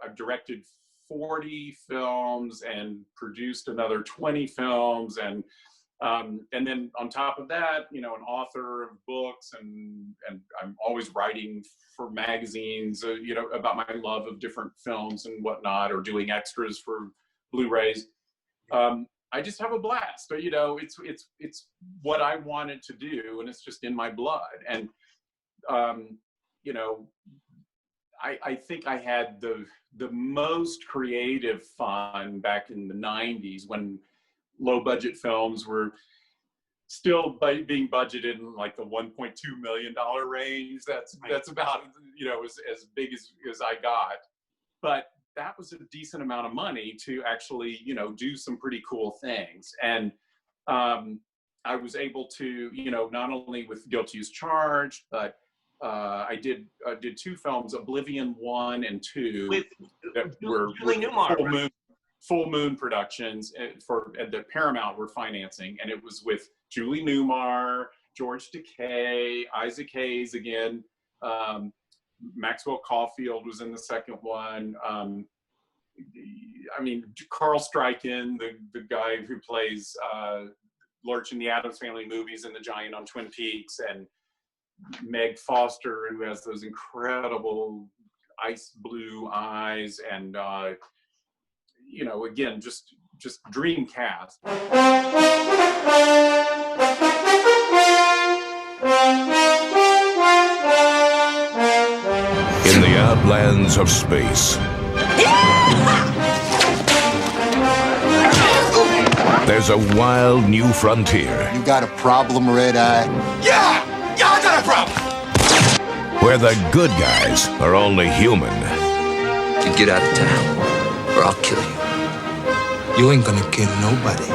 I've directed 40 films and produced another 20 films, and then on top of that, an author of books, and I'm always writing for magazines, about my love of different films and whatnot, or doing extras for Blu-rays. I just have a blast. So, it's what I wanted to do, and it's just in my blood. And I think I had the most creative fun back in the 90s when low budget films were still being budgeted in like the $1.2 million range. That's about, as big as I got. But that was a decent amount of money to actually, do some pretty cool things. And I was able to, not only with Guilty as Charged, but I did 2 films, Oblivion 1 and 2, that were full moon productions that Paramount were financing, and it was with Julie Newmar, George Takei, Isaac Hayes again, Maxwell Caulfield was in the second one. Carl Stryken, the guy who plays Lurch in the Addams Family movies and the Giant on Twin Peaks, and Meg Foster, who has those incredible ice blue eyes, and again, just dream cast. In the outlands of space, there's a wild new frontier. You got a problem, Red Eye? Yeah, I got a problem. Where the good guys are only human. You get out of town, or I'll kill you. You ain't gonna kill nobody.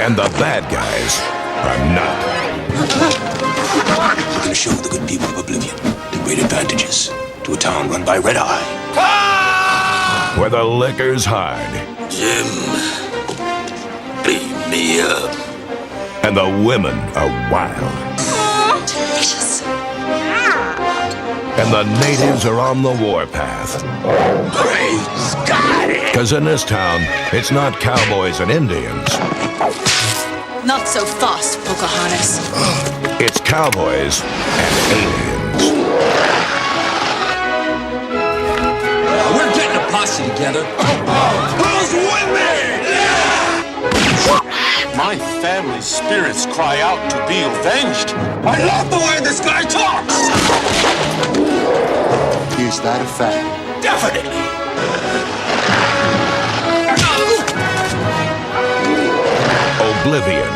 And the bad guys are not. We're gonna show the good people of Oblivion the great advantages to a town run by Red Eye. Ah! Where the liquor's hard. Jim, beam me up. And the women are wild. Delicious. And the natives are on the warpath. Great Scott! Because in this town, it's not cowboys and Indians. Not so fast, Pocahontas. It's cowboys and aliens. We're getting a posse together. Who's with me? My family's spirits cry out to be avenged. I love the way this guy talks! Is that a fact? Definitely! Oblivion.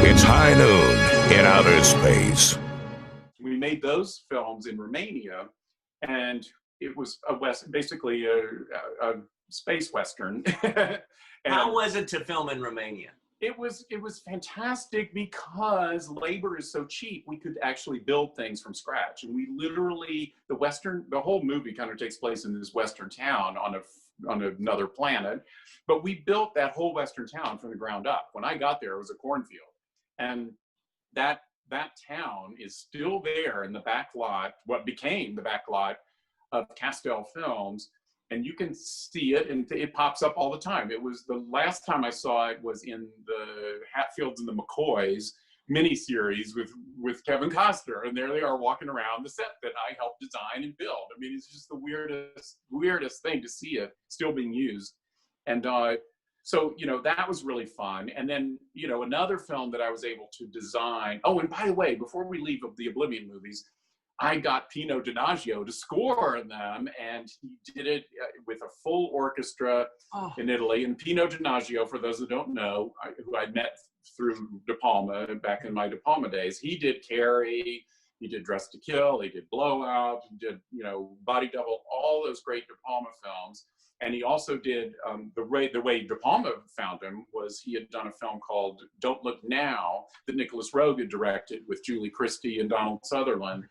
It's high noon in outer space. We made those films in Romania, and it was basically a space western. How was it to film in Romania? It was fantastic because labor is so cheap. We could actually build things from scratch, and we literally the whole movie kind of takes place in this western town on another planet, but we built that whole western town from the ground up. When I got there, it was a cornfield, and that town is still there in the back lot, what became the back lot of Castell Films. And you can see it, and it pops up all the time. It was the last time I saw it was in the Hatfields and the McCoys miniseries with Kevin Costner, and there they are walking around the set that I helped design and build. I mean, it's just the weirdest thing to see it still being used. And so that was really fun. And then another film that I was able to design. Oh, and by the way, before we leave the Oblivion movies, I got Pino Donaggio to score them, and he did it with a full orchestra in Italy. And Pino Donaggio, for those that don't know, who I met through De Palma back in my De Palma days, he did Carrie, he did Dress to Kill, he did Blowout, he did Body Double, all those great De Palma films. And he also did the way De Palma found him was he had done a film called Don't Look Now that Nicholas Roeg had directed with Julie Christie and Donald Sutherland,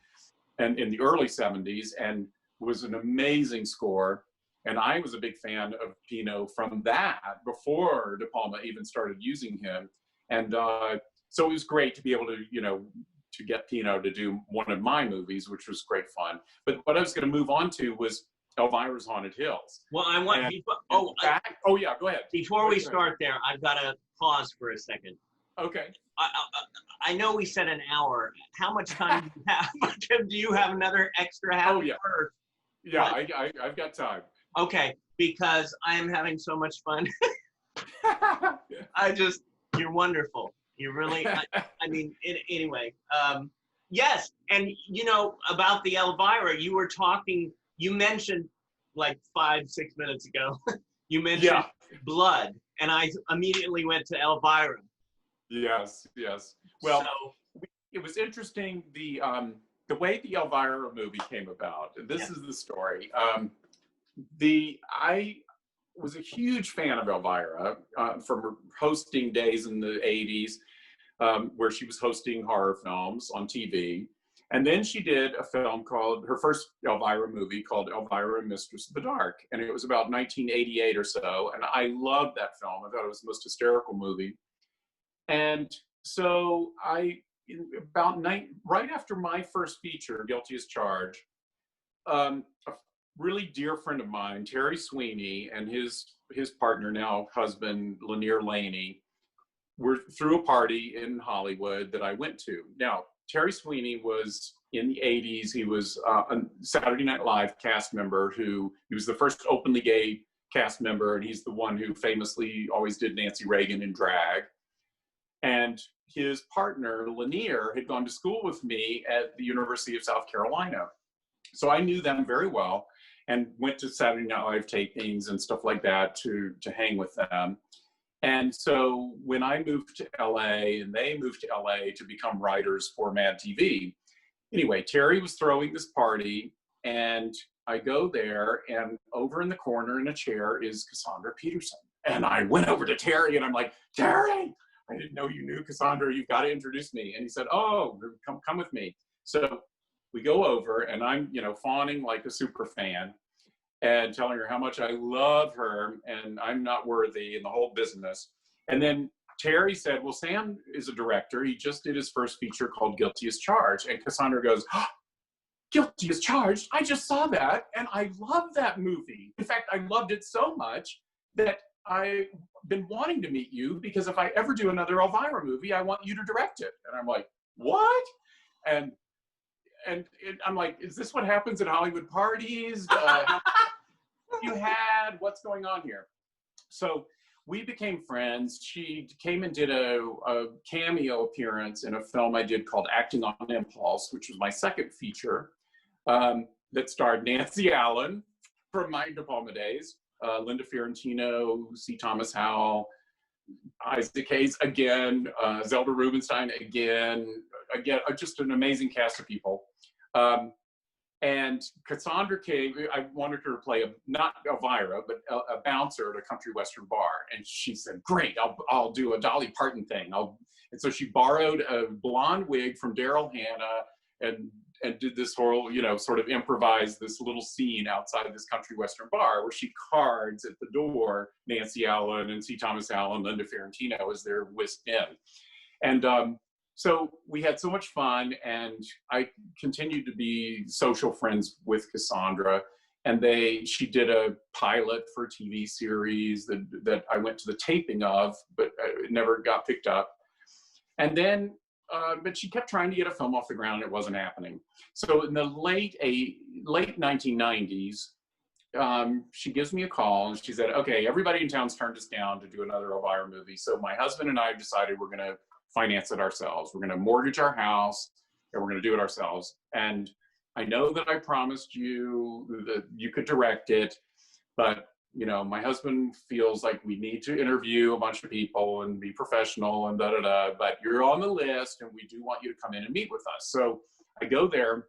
and in the early 70s, and was an amazing score. And I was a big fan of Pino from that before De Palma even started using him. And so it was great to be able to, to get Pino to do one of my movies, which was great fun. But what I was going to move on to was Elvira's Haunted Hills. Well, I want. Yeah, go ahead. Before we start there, I've got to pause for a second. Okay. I know we said an hour. How much time do you have? Do you have another extra half hour? Yeah, I've got time. Okay, because I am having so much fun. You're wonderful. You really, anyway. Yes, and about the Elvira, you mentioned like 5-6 minutes ago, you mentioned blood, and I immediately went to Elvira. Yes. Well, it was interesting, the way the Elvira movie came about. This is the story. I was a huge fan of Elvira from her hosting days in the 80s, where she was hosting horror films on TV. And then she did a film called, her first Elvira movie called Elvira, Mistress of the Dark. And it was about 1988 or so. And I loved that film. I thought it was the most hysterical movie. And so right after my first feature, Guilty as Charged, a really dear friend of mine, Terry Sweeney, and his partner, now husband, Lanier Laney, were threw a party in Hollywood that I went to. Now, Terry Sweeney was in the 80s. He was a Saturday Night Live cast member he was the first openly gay cast member, and he's the one who famously always did Nancy Reagan in drag. And his partner, Lanier, had gone to school with me at the University of South Carolina. So I knew them very well and went to Saturday Night Live tapings and stuff like that to hang with them. And so when I moved to LA and they moved to LA to become writers for Mad TV, anyway, Terry was throwing this party and I go there, and over in the corner in a chair is Cassandra Peterson. And I went over to Terry and I'm like, Terry, I didn't know you knew Cassandra. You've got to introduce me. And he said, oh, come with me. So we go over and I'm, fawning like a super fan and telling her how much I love her and I'm not worthy in the whole business. And then Terry said, well, Sam is a director. He just did his first feature called Guilty as Charged. And Cassandra goes, oh, Guilty as Charged? I just saw that and I love that movie. In fact, I loved it so much that I've been wanting to meet you because if I ever do another Elvira movie, I want you to direct it. And I'm like, what? And I'm like, is this what happens at Hollywood parties? You had, what's going on here? So we became friends. She came and did a cameo appearance in a film I did called Acting on Impulse, which was my second feature, that starred Nancy Allen from my De Palma days, Linda Fiorentino, C. Thomas Howell, Isaac Hayes again, Zelda Rubinstein again, just an amazing cast of people. And Cassandra came, I wanted her to play not Elvira, but a bouncer at a country western bar. And she said, great, I'll do a Dolly Parton thing. And so she borrowed a blonde wig from Daryl Hannah and did this whole, sort of improvised this little scene outside this country western bar where she cards at the door Nancy Allen and C. Thomas Howell, Linda Fiorentino as they're whisked in. And so we had so much fun, and I continued to be social friends with Cassandra. And she did a pilot for a TV series that I went to the taping of, but it never got picked up. And then, but she kept trying to get a film off the ground, and it wasn't happening. So in the late 1990s, she gives me a call, and she said, okay, everybody in town's turned us down to do another Elvira movie. So my husband and I decided we're gonna finance it ourselves. We're going to mortgage our house and we're going to do it ourselves. And I know that I promised you that you could direct it, but my husband feels like we need to interview a bunch of people and be professional and but you're on the list and we do want you to come in and meet with us. So I go there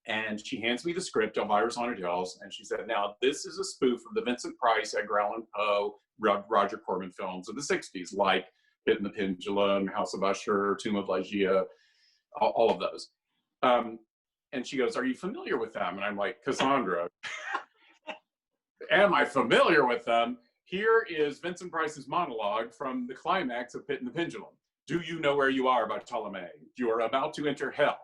and she hands me the script, Elvira's Haunted Hills. And she said, now this is a spoof of the Vincent Price, Edgar Allan Poe, Roger Corman films of the 60s, like Pit and the Pendulum, House of Usher, Tomb of Ligeia, all of those. And she goes, are you familiar with them? And I'm like, Cassandra, am I familiar with them? Here is Vincent Price's monologue from the climax of Pit and the Pendulum. Do you know where you are by Ptolemy? You are about to enter hell,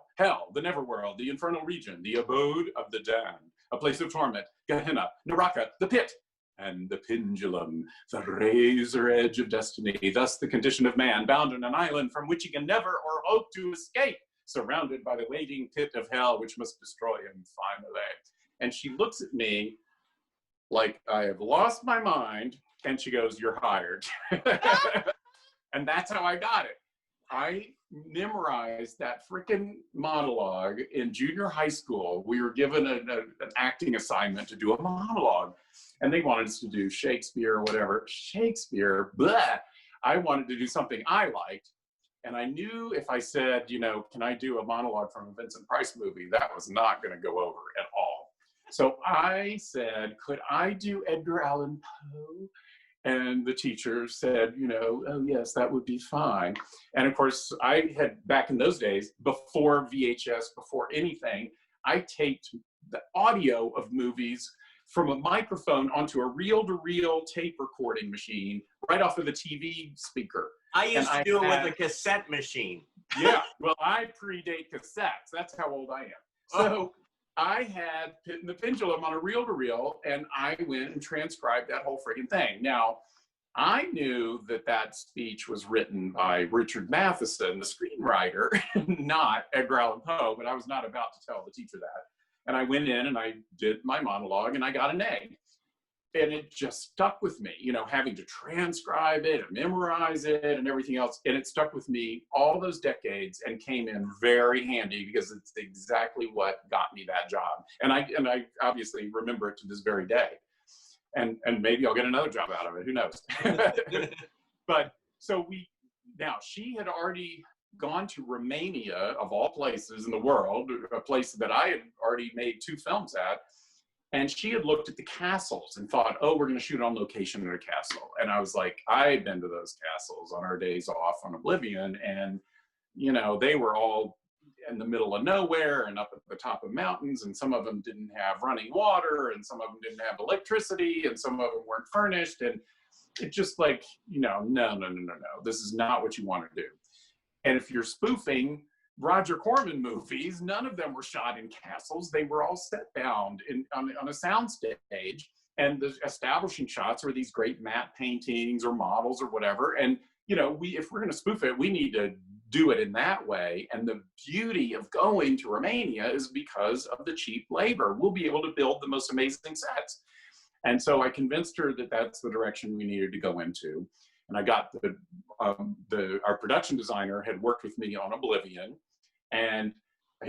the netherworld, the infernal region, the abode of the damned. a place of torment, Gehenna, Naraka, the pit, and the pendulum, the razor edge of destiny, thus the condition of man, bound on an island from which he can never or hope to escape, surrounded by the waiting pit of hell, which must destroy him finally. And she looks at me like I have lost my mind, and she goes, "You're hired." And that's how I got it. I memorized that freaking monologue in junior high school. We were given an acting assignment to do a monologue, and they wanted us to do Shakespeare or whatever. Shakespeare, blah. I wanted to do something I liked. And I knew if I said, you know, can I do a monologue from a Vincent Price movie, that was not going to go over at all. So I said, could I do Edgar Allan Poe? And the teacher said, you know, oh yes, that would be fine. And of course, I had, back in those days, before VHS, before anything, I taped the audio of movies from a microphone onto a reel-to-reel tape recording machine right off of the TV speaker. I used to do it with a cassette machine. Yeah, well, I predate cassettes. That's how old I am. So I had Pit and the Pendulum on a reel-to-reel, and I went and transcribed that whole friggin' thing. Now, I knew that that speech was written by Richard Matheson, the screenwriter, not Edgar Allan Poe, but I was not about to tell the teacher that. And I went in and I did my monologue, and I got an A. And it just stuck with me, you know, having to transcribe it and memorize it and everything else. And it stuck with me all those decades and came in very handy because it's exactly what got me that job. And I obviously remember it to this very day. And maybe I'll get another job out of it, who knows? But so now she had already gone to Romania, of all places in the world, a place that I had already made 2 films at. And she had looked at the castles and thought, oh, we're going to shoot on location in a castle. And I was like, I'd been to those castles on our days off on Oblivion. And, you know, they were all in the middle of nowhere and up at the top of mountains. And some of them didn't have running water, and some of them didn't have electricity, and some of them weren't furnished. And it just like, you know, no. This is not what you want to do. And if you're spoofing Roger Corman movies, none of them were shot in castles. They were all set bound on a sound stage. And the establishing shots were these great matte paintings or models or whatever. And, you know, if we're going to spoof it, we need to do it in that way. And the beauty of going to Romania is because of the cheap labor. We'll be able to build the most amazing sets. And so I convinced her that that's the direction we needed to go into. And I got our production designer had worked with me on Oblivion, and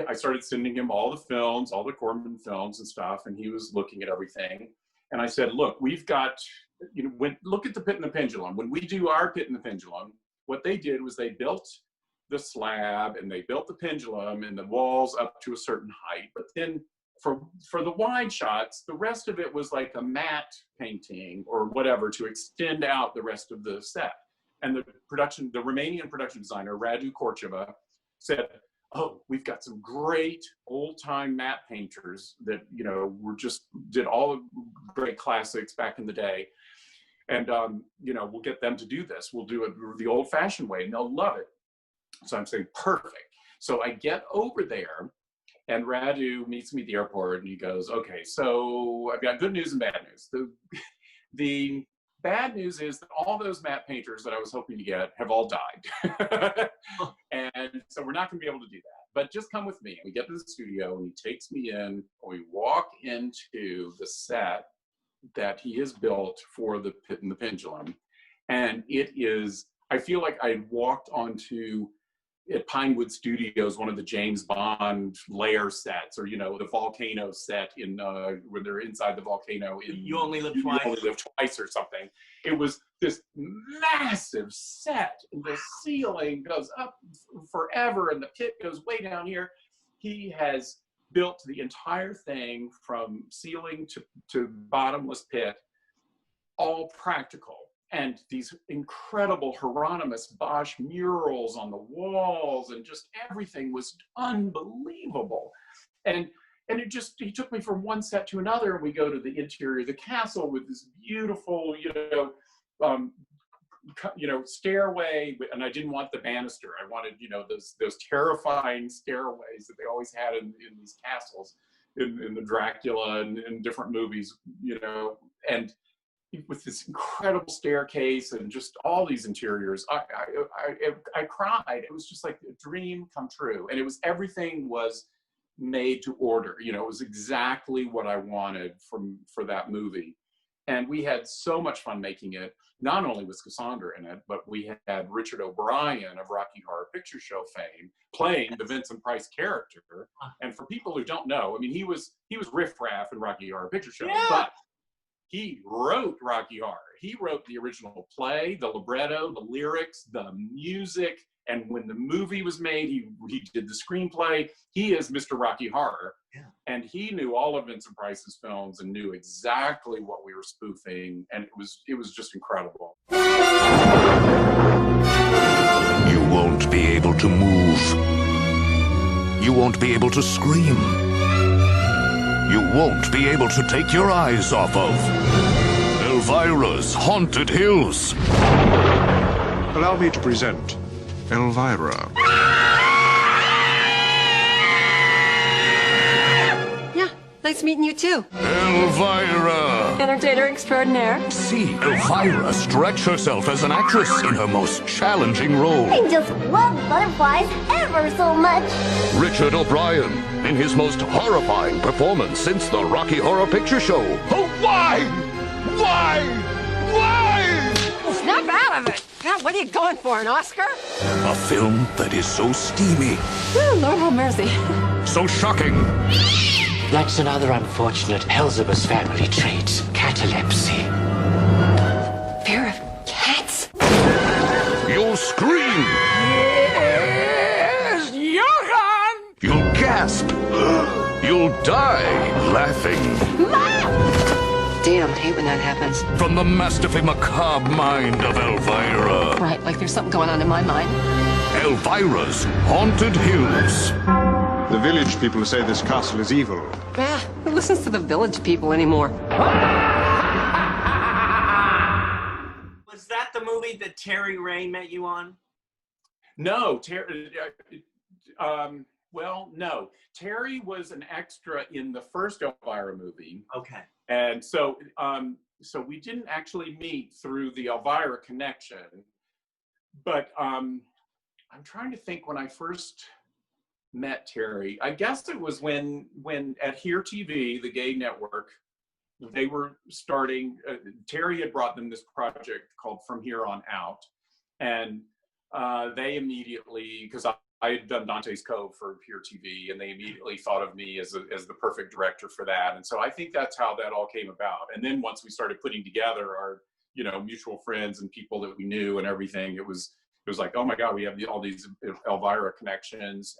I started sending him all the films, all the Corman films and stuff, and he was looking at everything. And I said, look, we've got, you know, look at the Pit and the Pendulum. When we do our Pit and the Pendulum, what they did was they built the slab and they built the pendulum and the walls up to a certain height. But then for the wide shots, the rest of it was like a matte painting or whatever to extend out the rest of the set. And the Romanian production designer, Radu Corceva, said, oh, we've got some great old-time matte painters that, you know, did all the great classics back in the day. And, you know, we'll get them to do this. We'll do it the old-fashioned way, and they'll love it. So I'm saying, perfect. So I get over there, and Radu meets me at the airport, and he goes, okay, so I've got good news and bad news. The bad news is that all those matte painters that I was hoping to get have all died. And so we're not going to be able to do that. But just come with me. We get to the studio, and he takes me in. We walk into the set that he has built for the Pit and the Pendulum. And it is, I feel like I walked onto at Pinewood Studios, one of the James Bond lair sets, or, you know, the volcano set in when they're inside the volcano. You Only Live Twice. You Only Live Twice or something. It was this massive set, and the ceiling goes up forever, and the pit goes way down here. He has built the entire thing from ceiling to bottomless pit, all practical. And these incredible Hieronymus Bosch murals on the walls, and just everything was unbelievable. And he took me from one set to another, and we go to the interior of the castle with this beautiful, stairway. And I didn't want the banister. I wanted, you know, those terrifying stairways that they always had in these castles. in the Dracula and different movies, you know, and with this incredible staircase and just all these interiors, I cried. It was just like a dream come true. And it was, everything was made to order. You know, it was exactly what I wanted for that movie. And we had so much fun making it. Not only was Cassandra in it, but we had Richard O'Brien of Rocky Horror Picture Show fame playing the Vincent Price character. And for people who don't know, I mean, he was Riff Raff in Rocky Horror Picture Show, but he wrote Rocky Horror. He wrote the original play, the libretto, the lyrics, the music, and when the movie was made, he did the screenplay. He is Mr. Rocky Horror, and he knew all of Vincent Price's films and knew exactly what we were spoofing, and it was just incredible. You won't be able to move. You won't be able to scream. You won't be able to take your eyes off of Elvira's Haunted Hills. Allow me to present Elvira. Yeah, nice meeting you too. Elvira! Entertainer extraordinaire. See Elvira stretch herself as an actress in her most challenging role. I just love butterflies ever so much. Richard O'Brien in his most horrifying performance since the Rocky Horror Picture Show. Oh, why? Why? Why? Snap out of it. God, what are you going for, an Oscar? A film that is so steamy, Oh, Lord have mercy. so shocking, That's another unfortunate Elzebus family trait, catalepsy. Fear of cats? you'll scream. Yes, Johann! You'll gasp. You'll die laughing. Damn, I hate when that happens. From the masterfully macabre mind of Elvira. Right, like there's something going on in my mind. Elvira's Haunted Hills. The village people say this castle is evil. Ah, who listens to the village people anymore? Was that the movie that Terry Ray met you on? No, Terry. Well, no. Terry was an extra in the first Elvira movie. Okay. And so we didn't actually meet through the Elvira connection, but I'm trying to think when I first met Terry. I guess it was when at Here TV, the gay network, they were starting, Terry had brought them this project called From Here On Out, and they immediately, because I had done Dante's Cove for Pure TV, and they immediately thought of me as the perfect director for that. And so I think that's how that all came about. And then once we started putting together our, you know, mutual friends and people that we knew and everything, it was like, oh my God, we have all these Elvira connections.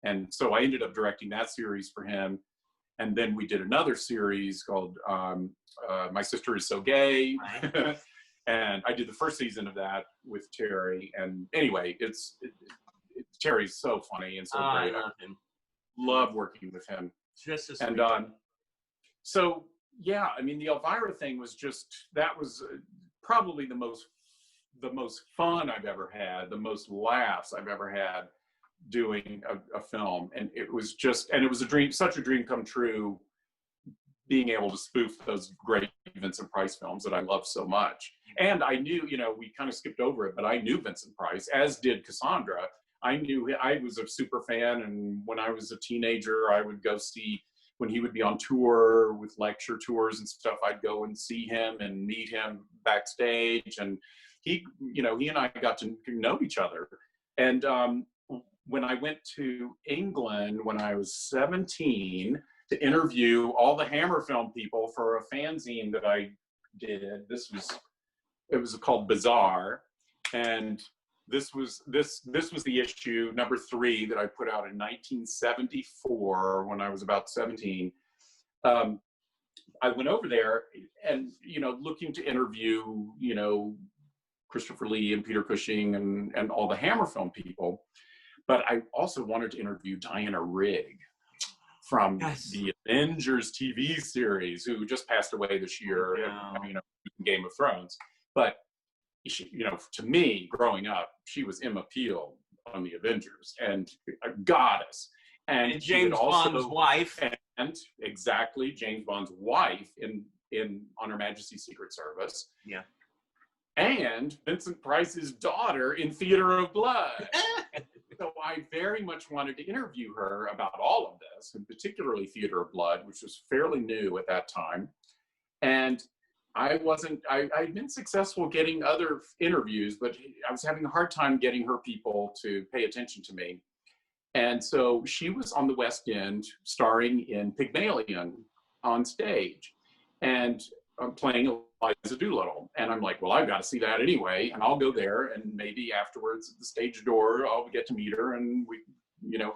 And so I ended up directing that series for him. And then we did another series called My Sister Is So Gay. And I did the first season of that with Terry. And anyway, Terry's so funny and so great. I love him. Love working with him. Just as and so yeah, I mean, the Elvira thing was that was probably the most fun I've ever had, the most laughs I've ever had doing a film. And it was such a dream come true, being able to spoof those great Vincent Price films that I love so much. And I knew, you know, we kind of skipped over it, but I knew Vincent Price, as did Cassandra. I was a super fan, and when I was a teenager, I would go see, when he would be on tour with lecture tours and stuff, I'd go and see him and meet him backstage. And he and I got to know each other. And when I went to England when I was 17 to interview all the Hammer film people for a fanzine that I did, it was called Bizarre, and this was the issue number 3 that I put out in 1974 when I was about 17. I went over there and, you know, looking to interview, you know, Christopher Lee and Peter Cushing and all the Hammer film people, but I also wanted to interview Diana Rigg from the Avengers TV series, who just passed away this year, you know, Game of Thrones. But she, you know, to me, growing up, she was Emma Peel on the Avengers, and a goddess. And James Bond's wife. And exactly, James Bond's wife in On Her Majesty's Secret Service. Yeah. And Vincent Price's daughter in Theater of Blood. So I very much wanted to interview her about all of this, and particularly Theater of Blood, which was fairly new at that time. And I'd been successful getting other interviews, but I was having a hard time getting her people to pay attention to me. And so she was on the West End starring in Pygmalion on stage and playing Eliza Doolittle. And I'm like, well, I've got to see that anyway. And I'll go there, and maybe afterwards at the stage door, I'll get to meet her, and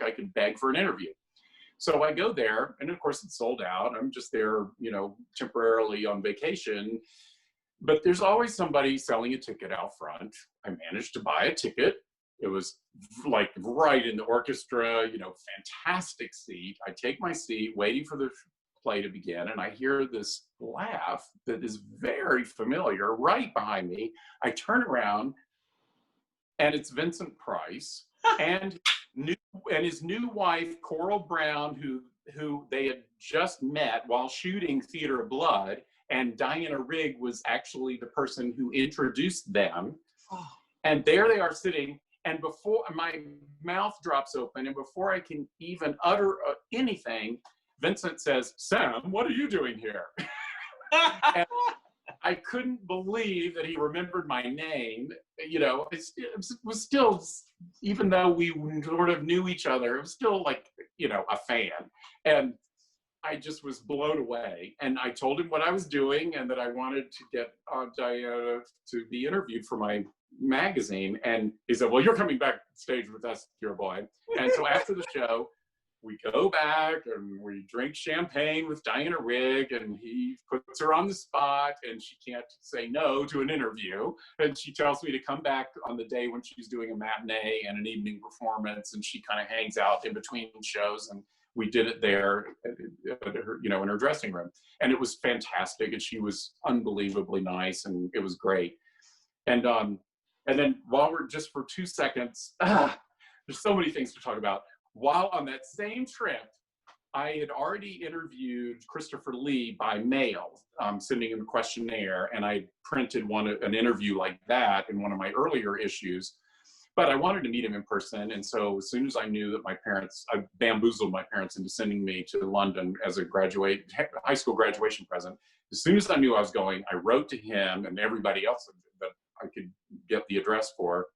I could beg for an interview. So I go there, and of course it's sold out. I'm just there, temporarily on vacation, but there's always somebody selling a ticket out front. I managed to buy a ticket. It was like right in the orchestra, fantastic seat. I take my seat, waiting for the play to begin, and I hear this laugh that is very familiar right behind me. I turn around, and it's Vincent Price and his new wife, Coral Brown, who they had just met while shooting Theater of Blood, and Diana Rigg was actually the person who introduced them. Oh. And there they are sitting, and before my mouth drops open, and before I can even utter anything, Vincent says, "Sam, what are you doing here?" And I couldn't believe that he remembered my name. It was still, even though we sort of knew each other, it was still like, a fan. And I just was blown away. And I told him what I was doing and that I wanted to get Diana to be interviewed for my magazine. And he said, "Well, you're coming backstage with us, dear boy." And so after the show, we go back and we drink champagne with Diana Rigg, and he puts her on the spot, and she can't say no to an interview. And she tells me to come back on the day when she's doing a matinee and an evening performance, and she kind of hangs out in between shows. And we did it there, in her dressing room. And it was fantastic, and she was unbelievably nice, and it was great. And then while we're just for 2 seconds, there's so many things to talk about. While on that same trip, I had already interviewed Christopher Lee by mail, sending him a questionnaire, and I printed an interview like that in one of my earlier issues. But I wanted to meet him in person, and so as soon as I knew that I bamboozled my parents into sending me to London as a high school graduation present. As soon as I knew I was going, I wrote to him and everybody else that I could get the address for,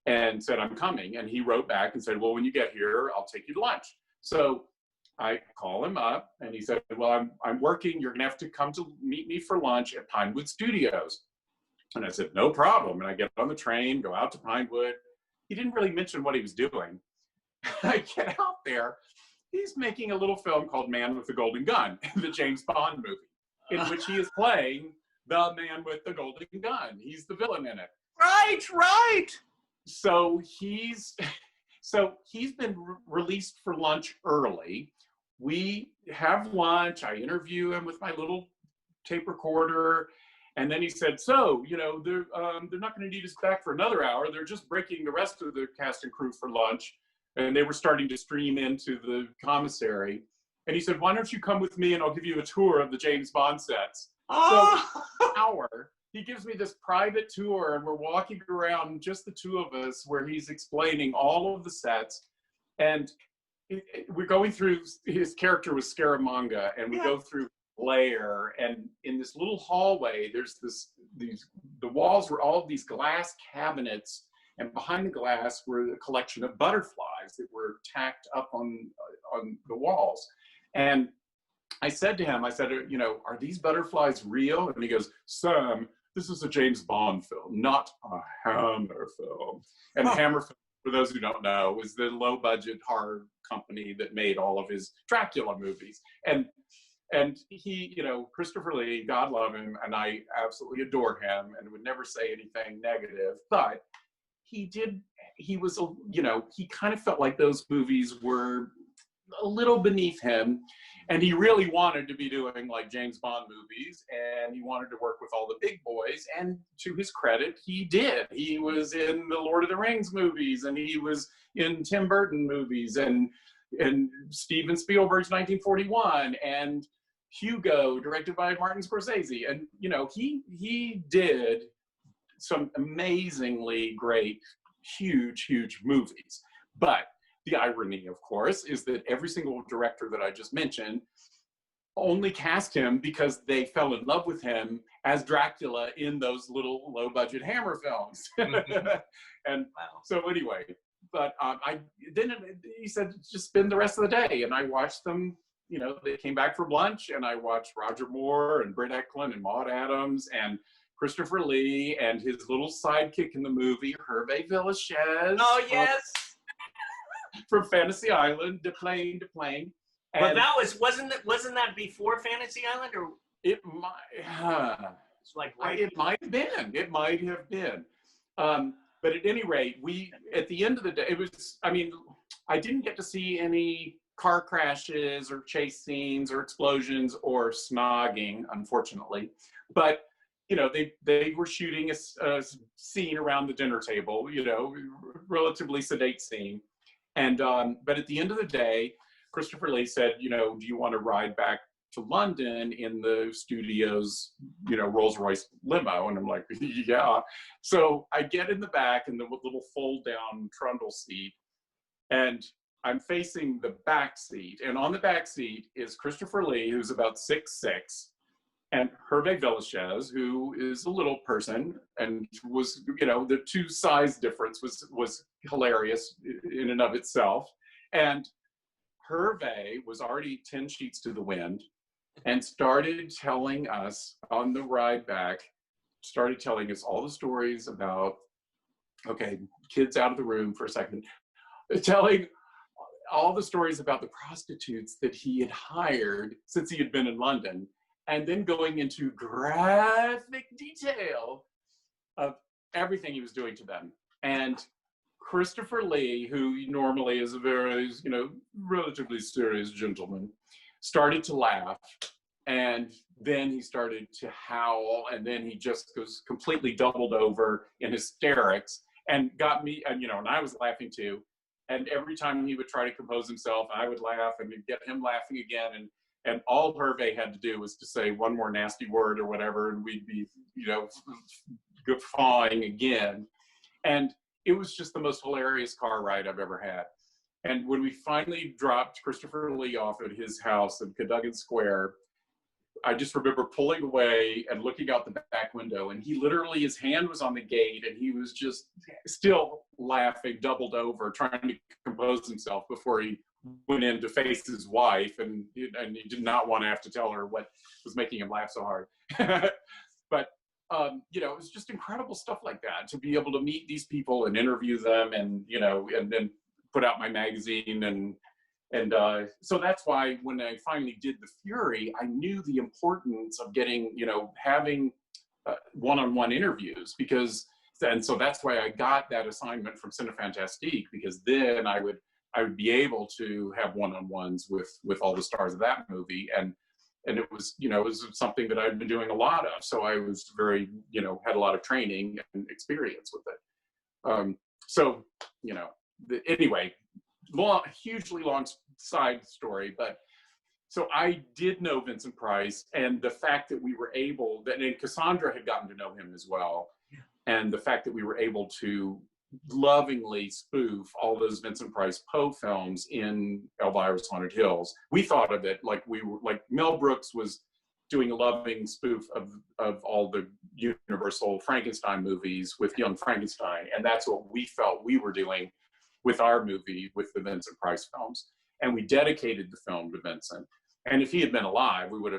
and said, "I'm coming." And he wrote back and said, "Well, when you get here, I'll take you to lunch." So I call him up, and he said, "Well, I'm working. You're going to have to come to meet me for lunch at Pinewood Studios." And I said, "No problem." And I get on the train, go out to Pinewood. He didn't really mention what he was doing. I get out there. He's making a little film called Man with the Golden Gun, the James Bond movie, in which he is playing the man with the golden gun. He's the villain in it. Right. So he's been released for lunch early. We have lunch. I interview him with my little tape recorder, and then he said, "So, they're not going to need us back for another hour. They're just breaking the rest of the cast and crew for lunch," and they were starting to stream into the commissary. And he said, "Why don't you come with me, and I'll give you a tour of the James Bond sets." So, an hour. He gives me this private tour, and we're walking around, just the two of us, where he's explaining all of the sets. And we're going through, his character was Scaramanga, and we go through Blair, and in this little hallway, there's the walls were all of these glass cabinets, and behind the glass were a collection of butterflies that were tacked up on the walls. And I said to him, "Are these butterflies real?" And he goes, "Sam, this is a James Bond film, not a Hammer film." And Hammer Film, for those who don't know, was the low-budget horror company that made all of his Dracula movies. And he, Christopher Lee, God love him, and I absolutely adore him and would never say anything negative, but he kind of felt like those movies were a little beneath him, and he really wanted to be doing like James Bond movies, and he wanted to work with all the big boys. And to his credit, he did. He was in the Lord of the Rings movies, and he was in Tim Burton movies, and and Steven Spielberg's 1941, and Hugo, directed by Martin Scorsese. And, you know, he did some amazingly great, huge movies. But the irony, of course, is that every single director that I just mentioned only cast him because they fell in love with him as Dracula in those little low-budget Hammer films. And so anyway, but he said, just spend the rest of the day. And I watched them, you know, they came back from lunch, and I watched Roger Moore and Britt Eklund and Maud Adams and Christopher Lee and his little sidekick in the movie, Hervé Villechaize. Oh, yes. From Fantasy Island, De Plane. But that wasn't that before Fantasy Island, or it might? It's like right it might have been. It might have been. But at any rate, at the end of the day, it was. I mean, I didn't get to see any car crashes or chase scenes or explosions or snogging, unfortunately. But you know, they were shooting a scene around the dinner table. You know, relatively sedate scene. And but at the end of the day, Christopher Lee said, you know, do you want to ride back to London in the studio's, you know, Rolls-Royce limo? And I'm like, yeah. So I get in the back in the little fold-down trundle seat, and I'm facing the back seat. And on the back seat is Christopher Lee, who's about 6'6", and Hervé Villechaize, who is a little person, and was, you know, the two size difference was hilarious in and of itself. And Hervé was already 10 sheets to the wind and started telling us on the ride back, started telling us all the stories about, okay, kids out of the room for a second, telling all the stories about the prostitutes that he had hired since he had been in London, and then going into graphic detail of everything he was doing to them. And Christopher Lee, who normally is a very, you know, relatively serious gentleman, started to laugh, and then he started to howl, and then he just was completely doubled over in hysterics and got me, and, you know, and I was laughing too. And every time he would try to compose himself, I would laugh and get him laughing again. And all Hervé had to do was to say one more nasty word or whatever, and we'd be, you know, guffawing again. And it was just the most hilarious car ride I've ever had. And when we finally dropped Christopher Lee off at his house in Cadogan Square, I just remember pulling away and looking out the back window, and he literally, his hand was on the gate, and he was just still laughing, doubled over, trying to compose himself before he went in to face his wife, and he did not want to have to tell her what was making him laugh so hard. But you know, it was just incredible stuff like that, to be able to meet these people and interview them, and, you know, and then put out my magazine. And so that's why when I finally did The Fury, I knew the importance of getting, you know, having one-on-one interviews, because, and so that's why I got that assignment from Cinefantastique, because then I would be able to have one-on-ones with all the stars of that movie. And it was, you know, it was something that I'd been doing a lot of. So I was very, you know, had a lot of training and experience with it. So, you know, anyway, hugely long side story, but so I did know Vincent Price, and the fact that we were able, and Cassandra had gotten to know him as well, and the fact that we were able to lovingly spoof all those Vincent Price Poe films in Elvira's Haunted Hills. We thought of it like we were, like Mel Brooks was doing a loving spoof of all the Universal Frankenstein movies with Young Frankenstein, and that's what we felt we were doing with our movie, with the Vincent Price films. And we dedicated the film to Vincent. And if he had been alive, we would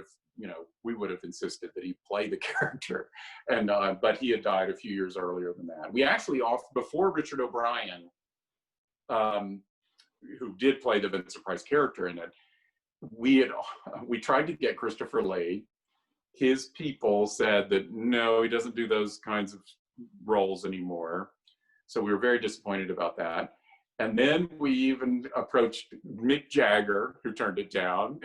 have insisted that he play the character. And but he had died a few years earlier than that. We actually, before Richard O'Brien, who did play the Vincent Price character in it, we tried to get Christopher Lee. His people said that no, he doesn't do those kinds of roles anymore. So we were very disappointed about that. And then we even approached Mick Jagger, who turned it down.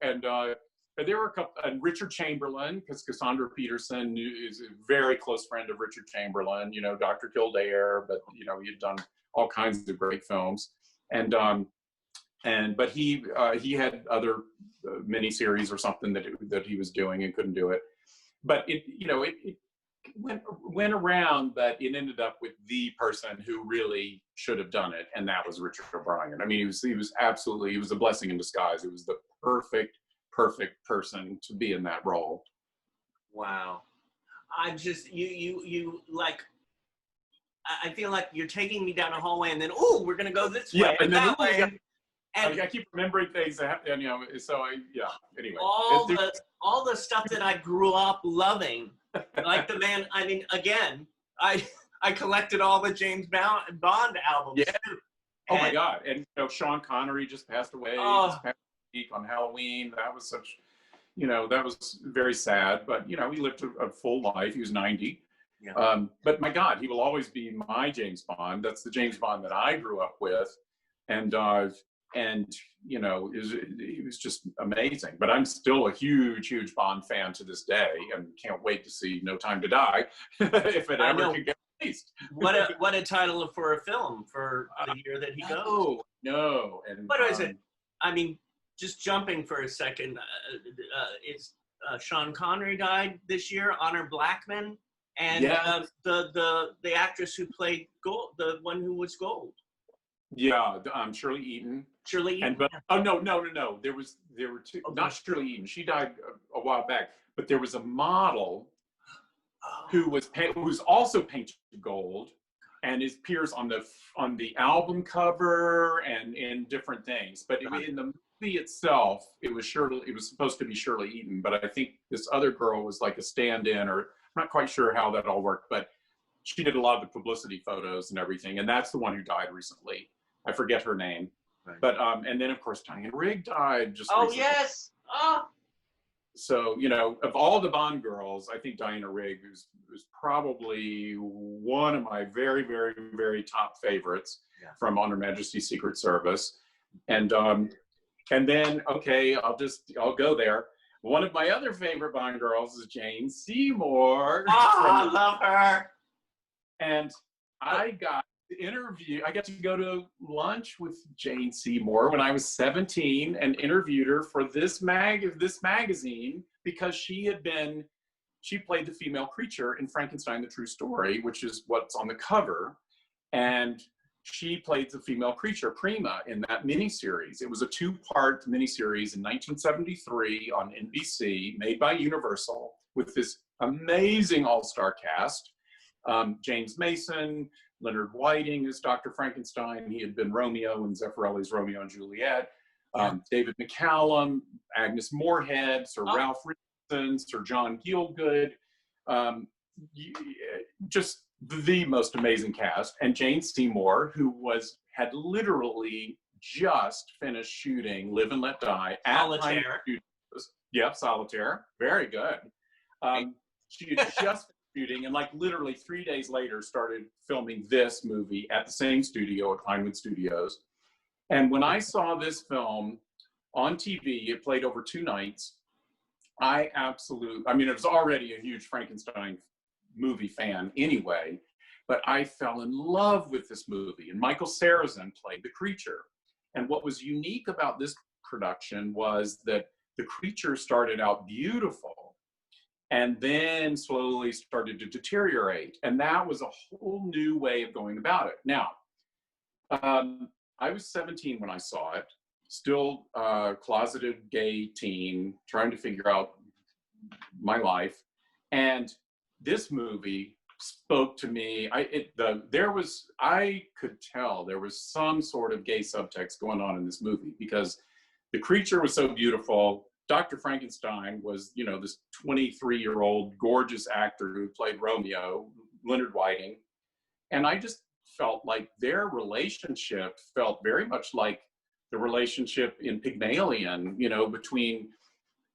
And there were a couple, and Richard Chamberlain, because Cassandra Peterson is a very close friend of Richard Chamberlain, you know, Dr. Kildare, but, you know, he had done all kinds of great films. And but he had other miniseries or something that he was doing and couldn't do it. But it went around that it ended up with the person who really should have done it, and that was Richard O'Brien. I mean, he was a blessing in disguise. It was the perfect person to be in that role. Wow. I just you like. I feel like you're taking me down a hallway, and then we're gonna go this way and that way. And I keep remembering things that happen, anyway. All the stuff that I grew up loving, like the man. I mean, again, I collected all the James Bond albums. Yeah. Oh my God! And Sean Connery just passed away this past week on Halloween. That was such, that was very sad. But he lived a full life. He was 90. Yeah. But my God, he will always be my James Bond. That's the James Bond that I grew up with, and it was just amazing. But I'm still a huge Bond fan to this day, and can't wait to see No Time to Die if it ever can get released. What a title for a film for the year that he goes. No. And what is it? I mean, just jumping for a second, Sean Connery died this year. Honor Blackman. And the actress who played Gold, the one who was Gold. Yeah, Shirley Eaton. No. There were two. Not Shirley Eaton. She died a while back. But there was a model who's also painted gold, and appears on the album cover and in different things. But in the movie itself, it was supposed to be Shirley Eaton. But I think this other girl was like a stand-in, or I'm not quite sure how that all worked, but she did a lot of the publicity photos and everything, and that's the one who died recently. I forget her name, right. But and then of course Diana Rigg died just recently. Yes. So of all the Bond girls, I think Diana Rigg was probably one of my very, very, very top favorites from On Her Majesty's Secret Service, and then I'll go there. One of my other favorite Bond girls is Jane Seymour. I love her. And I got to go to lunch with Jane Seymour when I was 17 and interviewed her for this magazine because she played the female creature in Frankenstein: The True Story, which is what's on the cover. And she played the female creature, Prima, in that miniseries. It was a 2-part miniseries in 1973 on NBC, made by Universal, with this amazing all-star cast. James Mason, Leonard Whiting as Dr. Frankenstein. He had been Romeo in Zeffirelli's Romeo and Juliet. David McCallum, Agnes Moorehead, Sir Ralph Richardson, Sir John Gielgud. Just the most amazing cast. And Jane Seymour, who had literally just finished shooting Live and Let Die at Solitaire. Solitaire. Very good. She had just shooting, and literally 3 days later started filming this movie at the same studio at Pinewood Studios. And when I saw this film on TV, it played over 2 nights. I was already a huge Frankenstein movie fan anyway, but I fell in love with this movie. And Michael Sarrazin played the creature. And what was unique about this production was that the creature started out beautiful and then slowly started to deteriorate. And that was a whole new way of going about it. Now, I was 17 when I saw it, still a closeted gay teen, trying to figure out my life. And this movie spoke to me. I could tell there was some sort of gay subtext going on in this movie because the creature was so beautiful. Dr. Frankenstein was, this 23-year-old gorgeous actor who played Romeo, Leonard Whiting. And I just felt like their relationship felt very much like the relationship in Pygmalion, between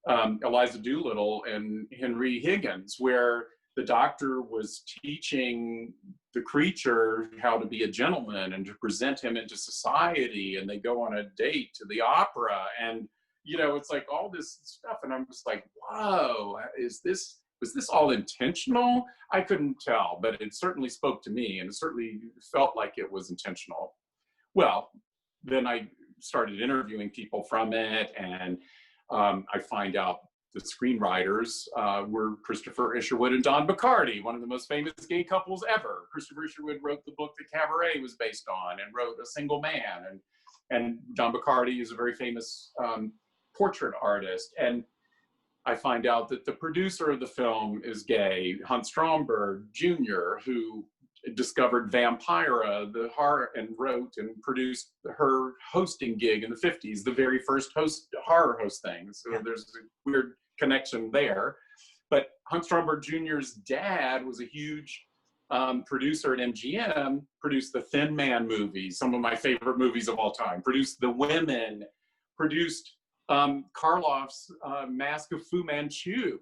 Eliza Doolittle and Henry Higgins, where the doctor was teaching the creature how to be a gentleman and to present him into society. And they go on a date to the opera, and it's like all this stuff. And I'm just like, whoa, was this all intentional? I couldn't tell, but it certainly spoke to me, and it certainly felt like it was intentional. Well, then I started interviewing people from it, and I find out the screenwriters were Christopher Isherwood and Don Bacardi, one of the most famous gay couples ever. Christopher Isherwood wrote the book that Cabaret was based on and wrote A Single Man. And Don Bacardi is a very famous portrait artist. And I find out that the producer of the film is gay, Hans Stromberg Jr., who discovered Vampira, the horror, and wrote and produced her hosting gig in the 50s, the very first horror host thing. So there's a weird connection there. But Hans Stromberg Jr.'s dad was a huge producer at MGM, produced the Thin Man movies, some of my favorite movies of all time, produced The Women, produced Karloff's Mask of Fu Manchu,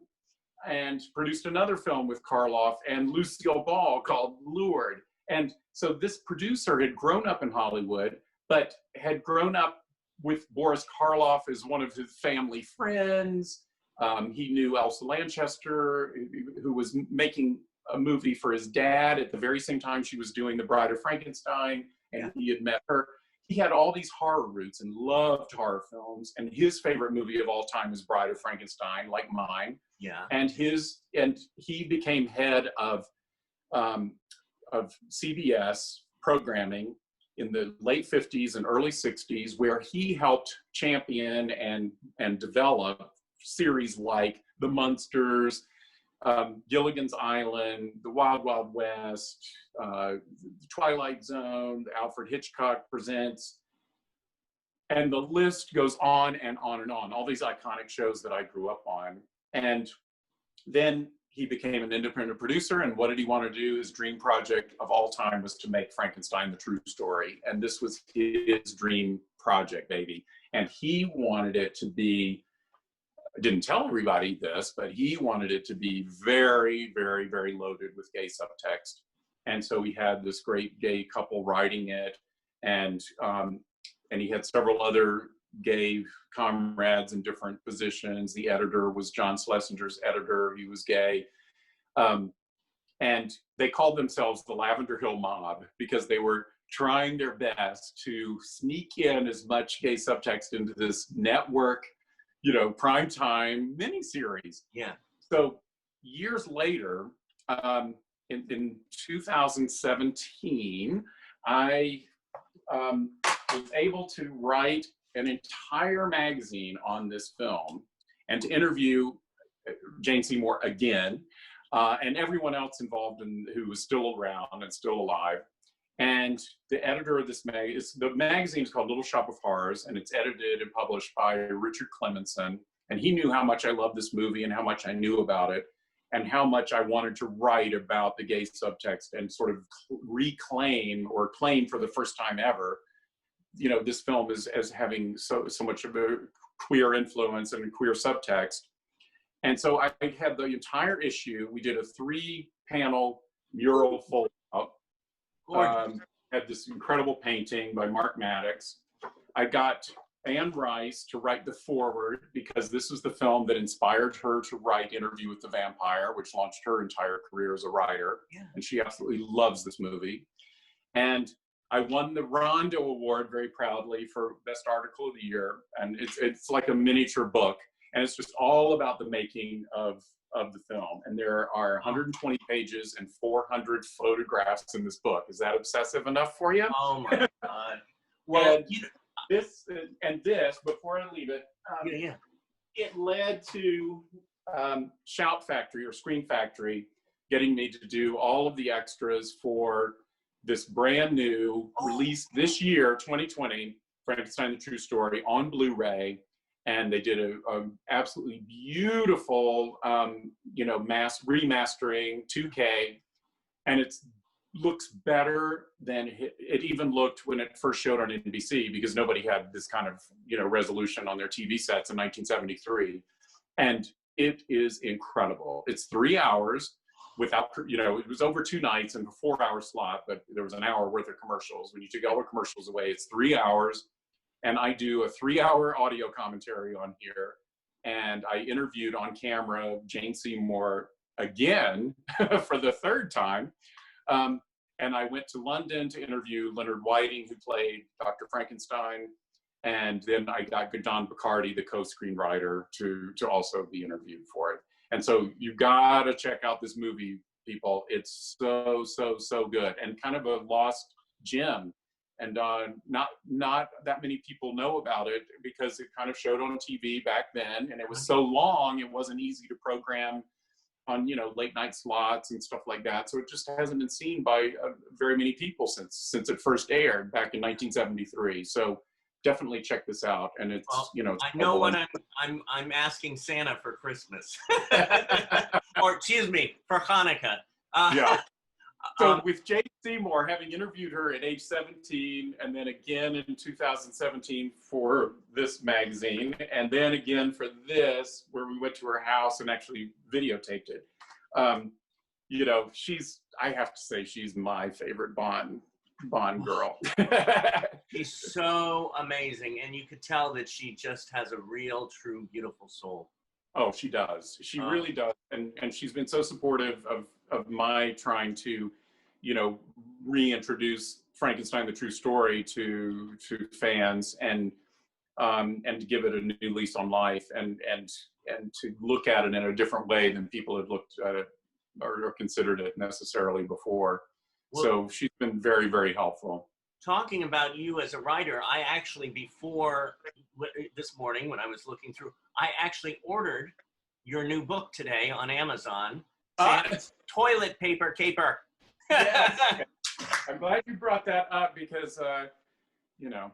and produced another film with Karloff and Lucille Ball called Lured. And so this producer had grown up in Hollywood, but had grown up with Boris Karloff as one of his family friends. He knew Elsa Lanchester, who was making a movie for his dad at the very same time she was doing The Bride of Frankenstein, and he had met her. He had all these horror roots and loved horror films, and his favorite movie of all time is Bride of Frankenstein, like mine. Yeah. And he became head of CBS programming in the late 50s and early 60s, where he helped champion and develop series like The Munsters, Gilligan's Island, The Wild Wild West, The Twilight Zone, Alfred Hitchcock Presents, and the list goes on and on and on. All these iconic shows that I grew up on. And then he became an independent producer, and what did he want to do? His dream project of all time was to make Frankenstein the true story. And this was his dream project, baby. And he wanted it to be, I didn't tell everybody this, but he wanted it to be very, very, very loaded with gay subtext. And so he had this great gay couple writing it, and he had several other gay comrades in different positions. The editor was John Schlesinger's editor. He was gay. And they called themselves the Lavender Hill Mob because they were trying their best to sneak in as much gay subtext into this network, primetime miniseries. Yeah. So years later, in 2017, I was able to write an entire magazine on this film and to interview Jane Seymour again, and everyone else involved who was still around and still alive. And the editor of this the magazine is called Little Shop of Horrors, and it's edited and published by Richard Clemenson. And he knew how much I loved this movie and how much I knew about it and how much I wanted to write about the gay subtext and sort of reclaim or claim for the first time ever, this film as having so much of a queer influence and queer subtext. And so I had the entire issue. We did a 3-panel mural fold-out. Had this incredible painting by Mark Maddox. I got Anne Rice to write the foreword because this was the film that inspired her to write Interview with the Vampire, which launched her entire career as a writer. Yeah. And she absolutely loves this movie. And I won the Rondo Award very proudly for Best Article of the Year. And it's like a miniature book. And it's just all about the making of the film. And there are 120 pages and 400 photographs in this book. Is that obsessive enough for you? Oh my God. Well, this, before I leave it, it led to Shout Factory or Scream Factory getting me to do all of the extras for this brand new release this year, 2020, Frankenstein the True Story on Blu-ray. And they did a absolutely beautiful, remastering, 2K, and it looks better than it even looked when it first showed on NBC, because nobody had this kind of, resolution on their TV sets in 1973. And it is incredible. It's 3 hours without, it was over 2 nights and a 4-hour slot, but there was an hour worth of commercials. When you take all the commercials away, it's 3 hours. And I do a 3-hour audio commentary on here. And I interviewed on camera Jane Seymour again for the 3rd time. And I went to London to interview Leonard Whiting, who played Dr. Frankenstein. And then I got Don Bacardi, the co-screenwriter, to also be interviewed for it. And so you gotta check out this movie, people. It's so good, and kind of a lost gem. And not that many people know about it because it kind of showed on TV back then, and it was so long, it wasn't easy to program on, you know, late night slots and stuff like that. So it just hasn't been seen by very many people since it first aired back in 1973. So definitely check this out. And it's, you know, it's I know what I'm asking Santa for Christmas, or excuse me, for Hanukkah. Yeah. So with Jane Seymour, having interviewed her at age 17, and then again in 2017 for this magazine, and then again for this, where we went to her house and actually videotaped it. You know, I have to say, she's my favorite Bond girl. She's so amazing, and you could tell that she just has a real, true, beautiful soul. Oh, she does. She really does. And she's been so supportive of my trying to, you know, reintroduce Frankenstein, the true story to fans, and to give it a new lease on life, and to look at it in a different way than people had looked at it or considered it necessarily before. Well, so she's been very, very helpful. Talking about you as a writer, I actually, before this morning when I was looking through, I actually ordered your new book today on Amazon, Toilet Paper Caper. Yes. I'm glad you brought that up because, you know,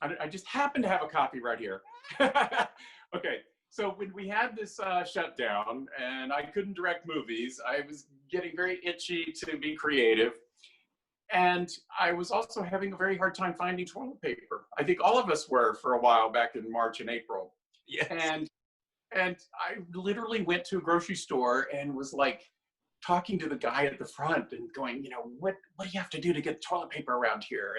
I just happen to have a copy right here. Okay, so when we had this shutdown and I couldn't direct movies, I was getting very itchy to be creative. And I was also having a very hard time finding toilet paper. I think all of us were for a while back in March and April. Yes. And I literally went to a grocery store and was like talking to the guy at the front and going, you know, what do you have to do to get toilet paper around here?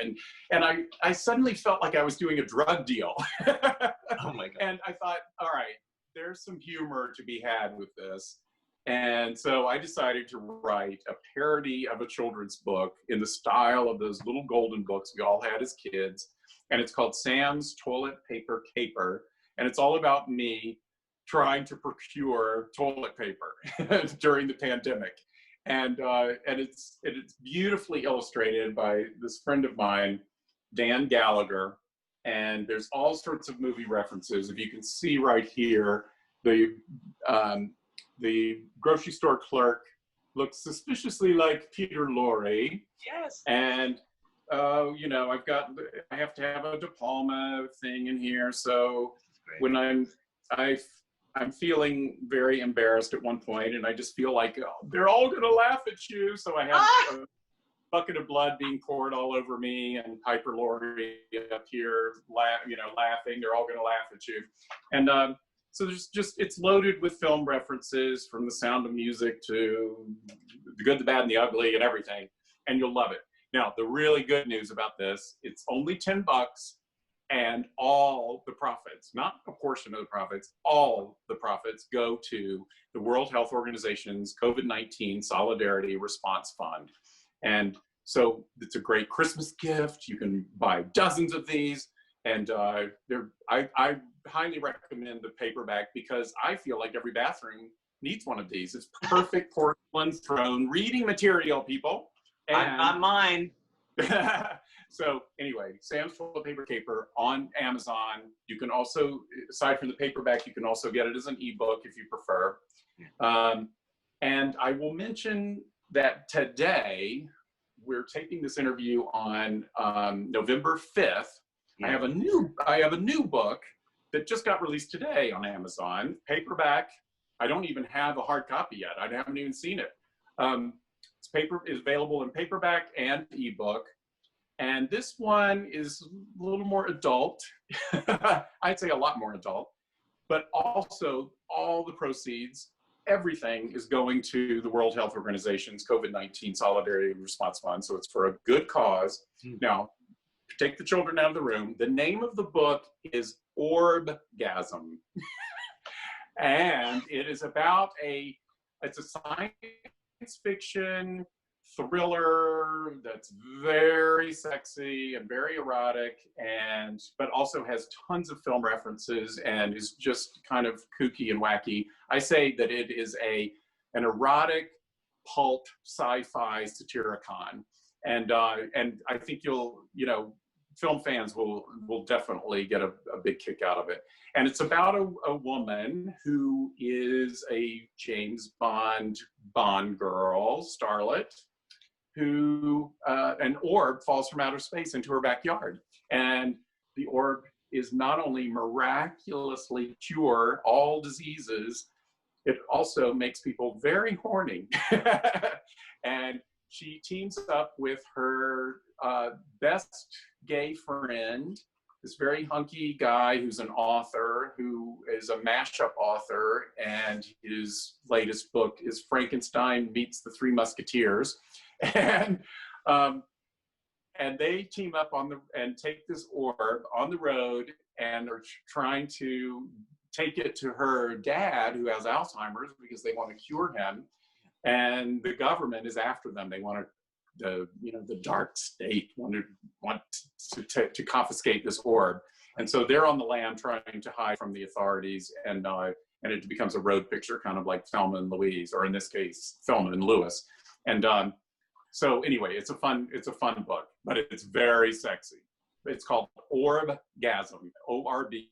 And I suddenly felt like I was doing a drug deal. Oh my God. And I thought, all right, there's some humor to be had with this. And so I decided to write a parody of a children's book in the style of those little golden books we all had as kids. And it's called Sam's Toilet Paper Caper. And it's all about me trying to procure toilet paper during the pandemic. And it's beautifully illustrated by this friend of mine, Dan Gallagher. And there's all sorts of movie references. If you can see right here, the grocery store clerk looks suspiciously like Peter Lorre. Yes. And, you know, I have to have a De Palma thing in here. So when I'm feeling very embarrassed at one point, and I just feel like, oh, they're all going to laugh at you. So I have a bucket of blood being poured all over me, and Piper Laurie up here, laughing. They're all going to laugh at you. And so it's loaded with film references, from The Sound of Music to The Good, the Bad, and the Ugly, and everything. And you'll love it. Now, the really good news about this, it's only $10, and all the profits, not a portion of the profits, all the profits go to the World Health Organization's COVID-19 Solidarity Response Fund. And so it's a great Christmas gift. You can buy dozens of these. And I highly recommend the paperback because I feel like every bathroom needs one of these. It's perfect porcelain throne reading material, people. And I got mine. So anyway, Sam's Toilet Paper Caper on Amazon. You can also, aside from the paperback, you can also get it as an ebook if you prefer. And I will mention that today we're taping this interview on November 5th. I have a new book that just got released today on Amazon, paperback. I don't even have a hard copy yet. I haven't even seen it. It's available in paperback and ebook. And this one is a little more adult. I'd say a lot more adult, but also all the proceeds, everything is going to the World Health Organization's COVID-19 Solidarity Response Fund. So it's for a good cause. Now, take the children out of the room. The name of the book is Orbgasm. And it is about it's a science fiction thriller that's very sexy and very erotic, but also has tons of film references and is just kind of kooky and wacky. I say that it is an erotic pulp sci-fi satyricon, and I think film fans will definitely get a big kick out of it. And it's about a woman who is a James Bond girl, starlet, who an orb falls from outer space into her backyard. And the orb is not only miraculously cure all diseases, it also makes people very horny. And she teams up with her best gay friend, this very hunky guy who's an author, who is a mashup author, and his latest book is Frankenstein Meets the Three Musketeers. And they team up and take this orb on the road and are trying to take it to her dad, who has Alzheimer's, because they want to cure him. And the government is after them. They want the dark state want to confiscate this orb, and so they're on the lam trying to hide from the authorities, and it becomes a road picture, kind of like Thelma and Louise, or in this case, Thelma and Louis. And so anyway, it's a fun book, but it's very sexy. It's called Orbgasm, Orbgasm,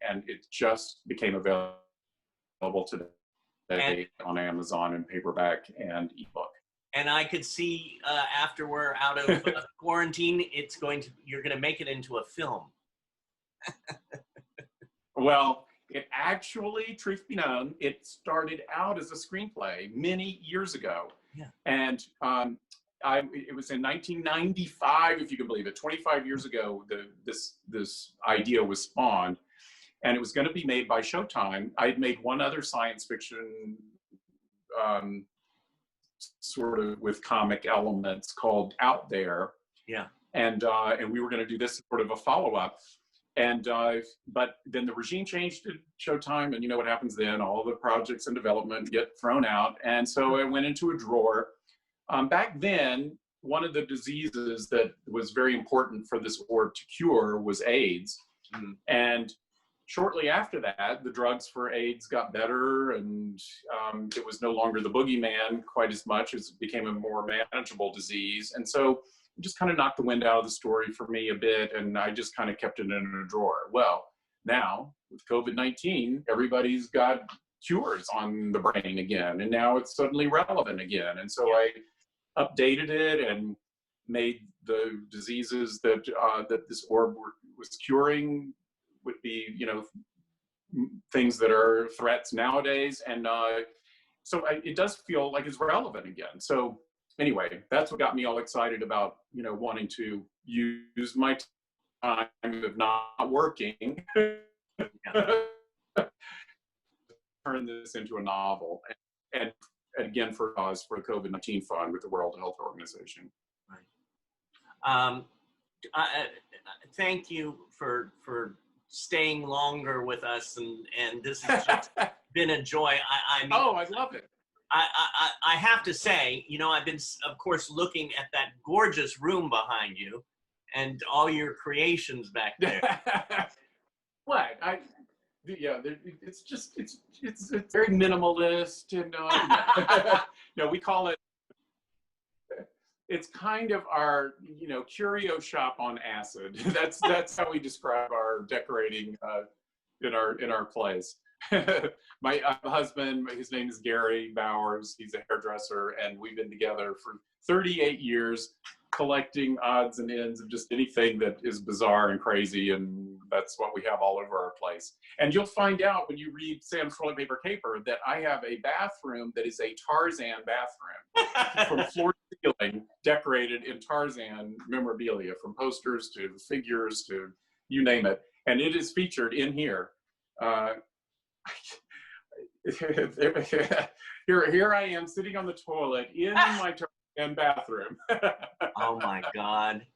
and it just became available today on Amazon in paperback and ebook. And I could see after we're out of quarantine, you're going to make it into a film. Well, it actually, truth be known, it started out as a screenplay many years ago. Yeah. And it was in 1995, if you can believe it, 25 years ago, this idea was spawned, and it was going to be made by Showtime. I had made one other science fiction sort of with comic elements called Out There. Yeah. And we were going to do this sort of a follow-up. And but then the regime changed to Showtime, and you know what happens then? All the projects in development get thrown out. And so it went into a drawer. Back then, one of the diseases that was very important for this orb to cure was AIDS. Mm-hmm. And shortly after that, the drugs for AIDS got better, and it was no longer the boogeyman quite as much, as it became a more manageable disease. And so it just kind of knocked the wind out of the story for me a bit, and I just kind of kept it in a drawer. Well, now with COVID-19, everybody's got cures on the brain again, and now it's suddenly relevant again. And so I updated it and made the diseases that this orb was curing would be, things that are threats nowadays. And so it does feel like it's relevant again. So anyway, that's what got me all excited about, wanting to use my time of not working, turn this into a novel. And again, for cause for COVID-19 fund with the World Health Organization. Right. Thank you for staying longer with us, and this has just been a joy. I mean, I love it. I have to say, I've been, of course, looking at that gorgeous room behind you and all your creations back there. What? It's very minimalist, and we call it. It's kind of our, curio shop on acid. That's how we describe our decorating in our place. My husband, his name is Gary Bowers. He's a hairdresser, and we've been together for 38 years, collecting odds and ends of just anything that is bizarre and crazy, and that's what we have all over our place. And you'll find out when you read Sam's Toilet Paper Caper that I have a bathroom that is a Tarzan bathroom, from floor to ceiling, decorated in Tarzan memorabilia, from posters to figures to you name it. And it is featured in here. Here I am sitting on the toilet in my Tarzan bathroom. Oh my God.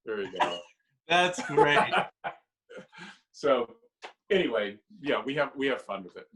There you go. That's great. So anyway, yeah, we have fun with it.